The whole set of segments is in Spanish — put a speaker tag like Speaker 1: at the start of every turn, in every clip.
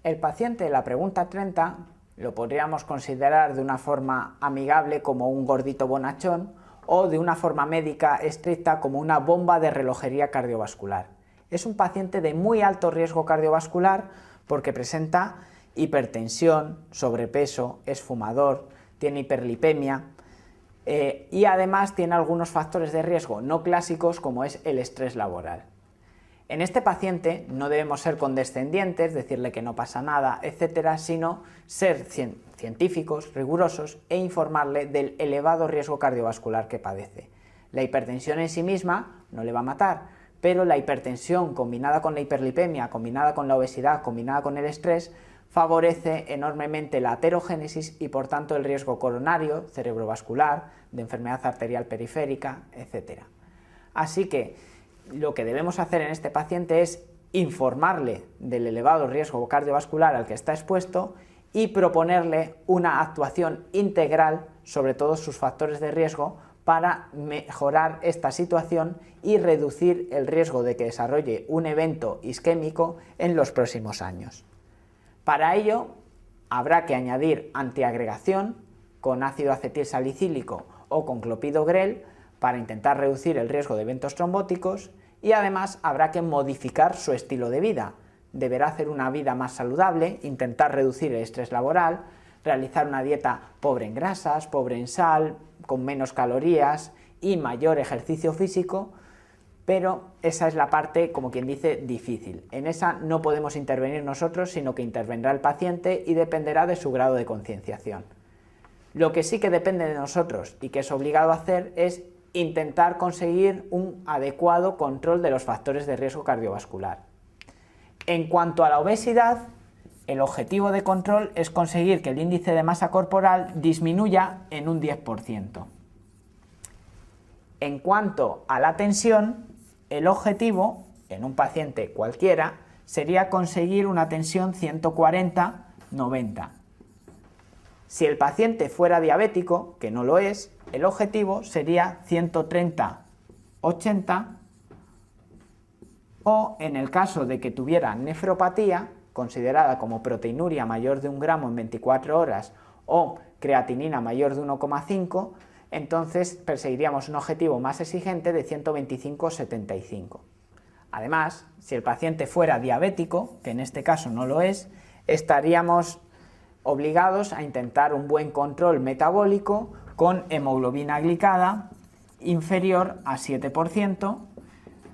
Speaker 1: El paciente de la pregunta 30 lo podríamos considerar de una forma amigable como un gordito bonachón o de una forma médica estricta como una bomba de relojería cardiovascular. Es un paciente de muy alto riesgo cardiovascular porque presenta hipertensión, sobrepeso, es fumador, tiene hiperlipemia y además tiene algunos factores de riesgo no clásicos como es el estrés laboral. En este paciente no debemos ser condescendientes, decirle que no pasa nada, etcétera, sino ser científicos, rigurosos e informarle del elevado riesgo cardiovascular que padece. La hipertensión en sí misma no le va a matar, pero la hipertensión combinada con la hiperlipemia, combinada con la obesidad, combinada con el estrés, favorece enormemente la aterogénesis y por tanto el riesgo coronario, cerebrovascular, de enfermedad arterial periférica, etcétera. Así que lo que debemos hacer en este paciente es informarle del elevado riesgo cardiovascular al que está expuesto y proponerle una actuación integral sobre todos sus factores de riesgo para mejorar esta situación y reducir el riesgo de que desarrolle un evento isquémico en los próximos años. Para ello habrá que añadir antiagregación con ácido acetilsalicílico o con clopidogrel para intentar reducir el riesgo de eventos trombóticos y además habrá que modificar su estilo de vida. Deberá hacer una vida más saludable, intentar reducir el estrés laboral, realizar una dieta pobre en grasas, pobre en sal, con menos calorías y mayor ejercicio físico, pero esa es la parte, como quien dice, difícil. En esa no podemos intervenir nosotros, sino que intervendrá el paciente y dependerá de su grado de concienciación. Lo que sí que depende de nosotros y que es obligado a hacer es intentar conseguir un adecuado control de los factores de riesgo cardiovascular. En cuanto a la obesidad, el objetivo de control es conseguir que el índice de masa corporal disminuya en un 10%. En cuanto a la tensión, el objetivo, en un paciente cualquiera, sería conseguir una tensión 140/90. Si el paciente fuera diabético, que no lo es, el objetivo sería 130/80 o en el caso de que tuviera nefropatía, considerada como proteinuria mayor de 1 gramo en 24 horas o creatinina mayor de 1,5, entonces perseguiríamos un objetivo más exigente de 125/75. Además, si el paciente fuera diabético, que en este caso no lo es, estaríamos obligados a intentar un buen control metabólico con hemoglobina glicada inferior a 7%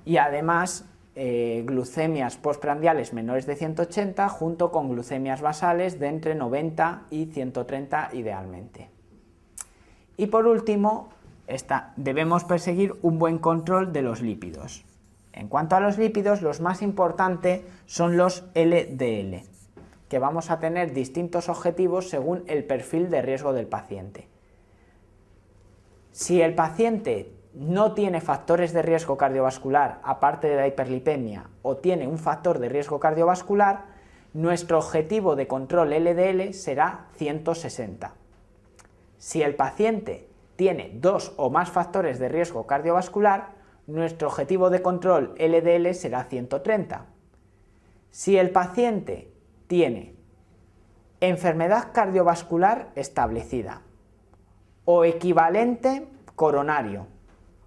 Speaker 1: y además glucemias postprandiales menores de 180 junto con glucemias basales de entre 90 y 130 idealmente. Y por último, debemos perseguir un buen control de los lípidos. En cuanto a los lípidos, los más importantes son los LDL, que vamos a tener distintos objetivos según el perfil de riesgo del paciente. Si el paciente no tiene factores de riesgo cardiovascular aparte de la hiperlipemia o tiene un factor de riesgo cardiovascular, nuestro objetivo de control LDL será 160. Si el paciente tiene 2 o más factores de riesgo cardiovascular, nuestro objetivo de control LDL será 130. Si el paciente tiene enfermedad cardiovascular establecida o equivalente coronario,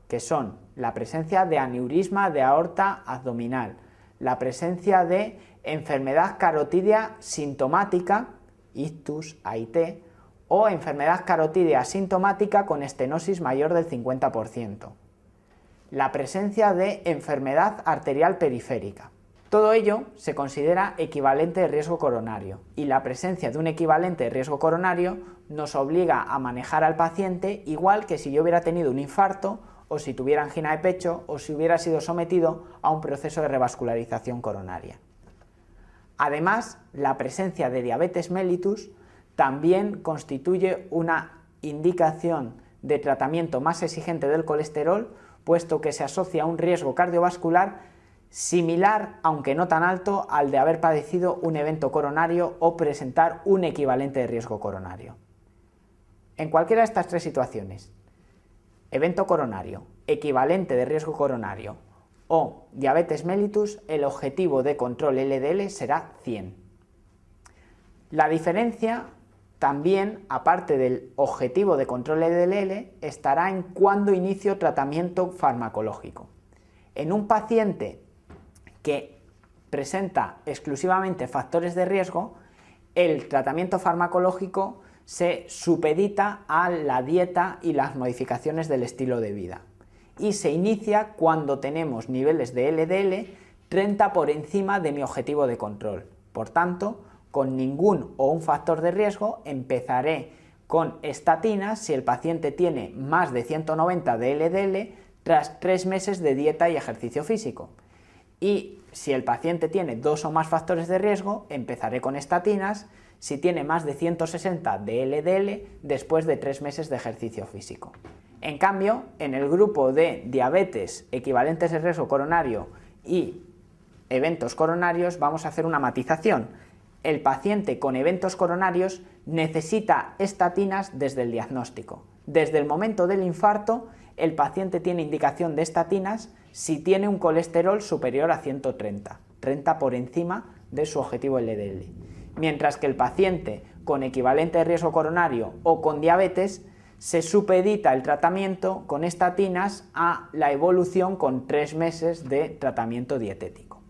Speaker 1: que son la presencia de aneurisma de aorta abdominal, la presencia de enfermedad carotídea sintomática, ictus, AIT, o enfermedad carotídea asintomática con estenosis mayor del 50%, la presencia de enfermedad arterial periférica. Todo ello se considera equivalente de riesgo coronario y la presencia de un equivalente de riesgo coronario nos obliga a manejar al paciente igual que si yo hubiera tenido un infarto o si tuviera angina de pecho o si hubiera sido sometido a un proceso de revascularización coronaria. Además, la presencia de diabetes mellitus también constituye una indicación de tratamiento más exigente del colesterol, puesto que se asocia a un riesgo cardiovascular similar, aunque no tan alto, al de haber padecido un evento coronario o presentar un equivalente de riesgo coronario. En cualquiera de estas tres situaciones, evento coronario, equivalente de riesgo coronario o diabetes mellitus, el objetivo de control LDL será 100. La diferencia también, aparte del objetivo de control LDL, estará en cuándo inicio tratamiento farmacológico. En un paciente que presenta exclusivamente factores de riesgo, el tratamiento farmacológico se supedita a la dieta y las modificaciones del estilo de vida y se inicia cuando tenemos niveles de LDL 30 por encima de mi objetivo de control. Por tanto, con ningún o un factor de riesgo empezaré con estatinas si el paciente tiene más de 190 de LDL tras 3 meses de dieta y ejercicio físico. Y si el paciente tiene 2 o más factores de riesgo, empezaré con estatinas si tiene más de 160 de LDL después de 3 meses de ejercicio físico. En cambio, en el grupo de diabetes, equivalentes de riesgo coronario y eventos coronarios vamos a hacer una matización. El paciente con eventos coronarios necesita estatinas desde el diagnóstico. Desde el momento del infarto, el paciente tiene indicación de estatinas si tiene un colesterol superior a 130, 30 por encima de su objetivo LDL. Mientras que el paciente con equivalente de riesgo coronario o con diabetes se supedita el tratamiento con estatinas a la evolución con 3 meses de tratamiento dietético.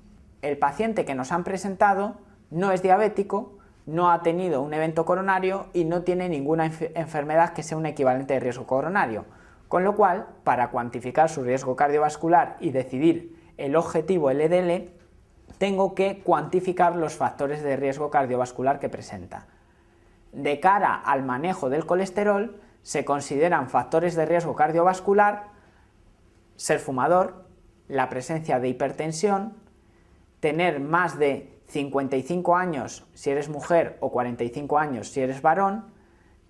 Speaker 1: El paciente que nos han presentado no es diabético, no ha tenido un evento coronario y no tiene ninguna enfermedad que sea un equivalente de riesgo coronario, con lo cual, para cuantificar su riesgo cardiovascular y decidir el objetivo LDL, tengo que cuantificar los factores de riesgo cardiovascular que presenta. De cara al manejo del colesterol, se consideran factores de riesgo cardiovascular ser fumador, la presencia de hipertensión, tener más de 55 años si eres mujer o 45 años si eres varón,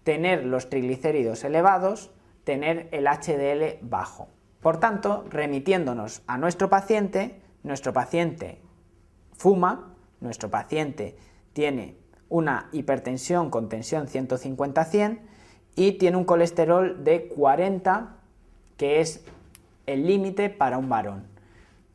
Speaker 1: tener los triglicéridos elevados, tener el HDL bajo. Por tanto, remitiéndonos a nuestro paciente fuma, nuestro paciente tiene una hipertensión con tensión 150-100 y tiene un colesterol de 40, que es el límite para un varón.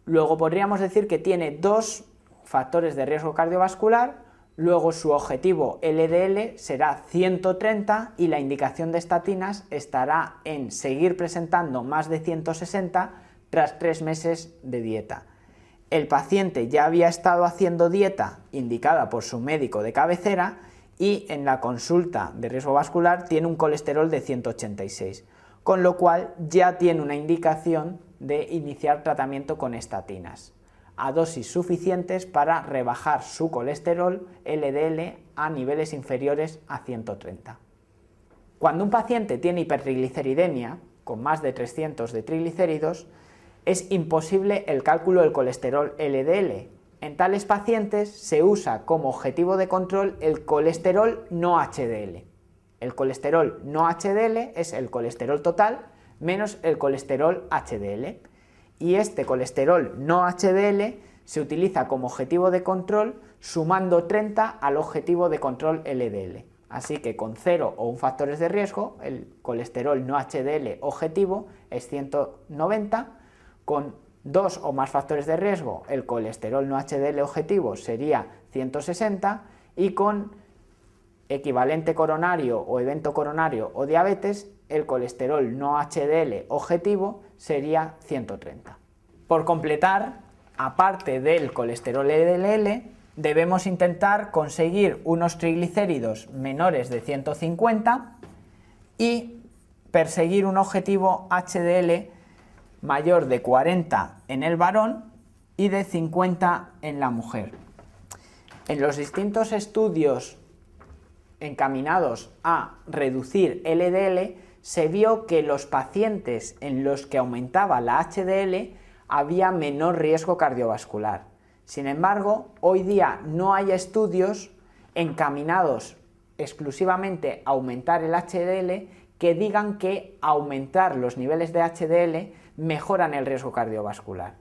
Speaker 1: Luego podríamos decir que tiene 2 factores de riesgo cardiovascular, luego su objetivo LDL será 130 y la indicación de estatinas estará en seguir presentando más de 160 tras 3 meses de dieta. El paciente ya había estado haciendo dieta indicada por su médico de cabecera y en la consulta de riesgo vascular tiene un colesterol de 186, con lo cual ya tiene una indicación de iniciar tratamiento con estatinas, a dosis suficientes para rebajar su colesterol LDL a niveles inferiores a 130. Cuando un paciente tiene hipertrigliceridemia, con más de 300 de triglicéridos, es imposible el cálculo del colesterol LDL. En tales pacientes se usa como objetivo de control el colesterol no HDL. El colesterol no HDL es el colesterol total menos el colesterol HDL. Y este colesterol no HDL se utiliza como objetivo de control sumando 30 al objetivo de control LDL. Así que con 0 o un factores de riesgo, el colesterol no HDL objetivo es 190, con 2 o más factores de riesgo, el colesterol no HDL objetivo sería 160 y con equivalente coronario o evento coronario o diabetes, el colesterol no HDL objetivo sería 130. Por completar, aparte del colesterol LDL, debemos intentar conseguir unos triglicéridos menores de 150 y perseguir un objetivo HDL mayor de 40 en el varón y de 50 en la mujer. En los distintos estudios encaminados a reducir LDL, se vio que los pacientes en los que aumentaba la HDL había menor riesgo cardiovascular. Sin embargo, hoy día no hay estudios encaminados exclusivamente a aumentar el HDL que digan que aumentar los niveles de HDL mejoran el riesgo cardiovascular.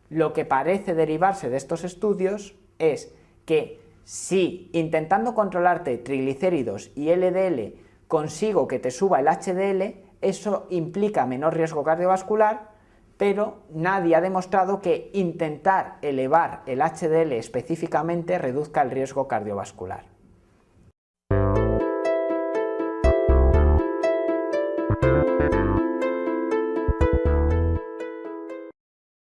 Speaker 1: Lo que parece derivarse de estos estudios es que si intentando controlarte triglicéridos y LDL consigo que te suba el HDL, eso implica menor riesgo cardiovascular, pero nadie ha demostrado que intentar elevar el HDL específicamente reduzca el riesgo cardiovascular.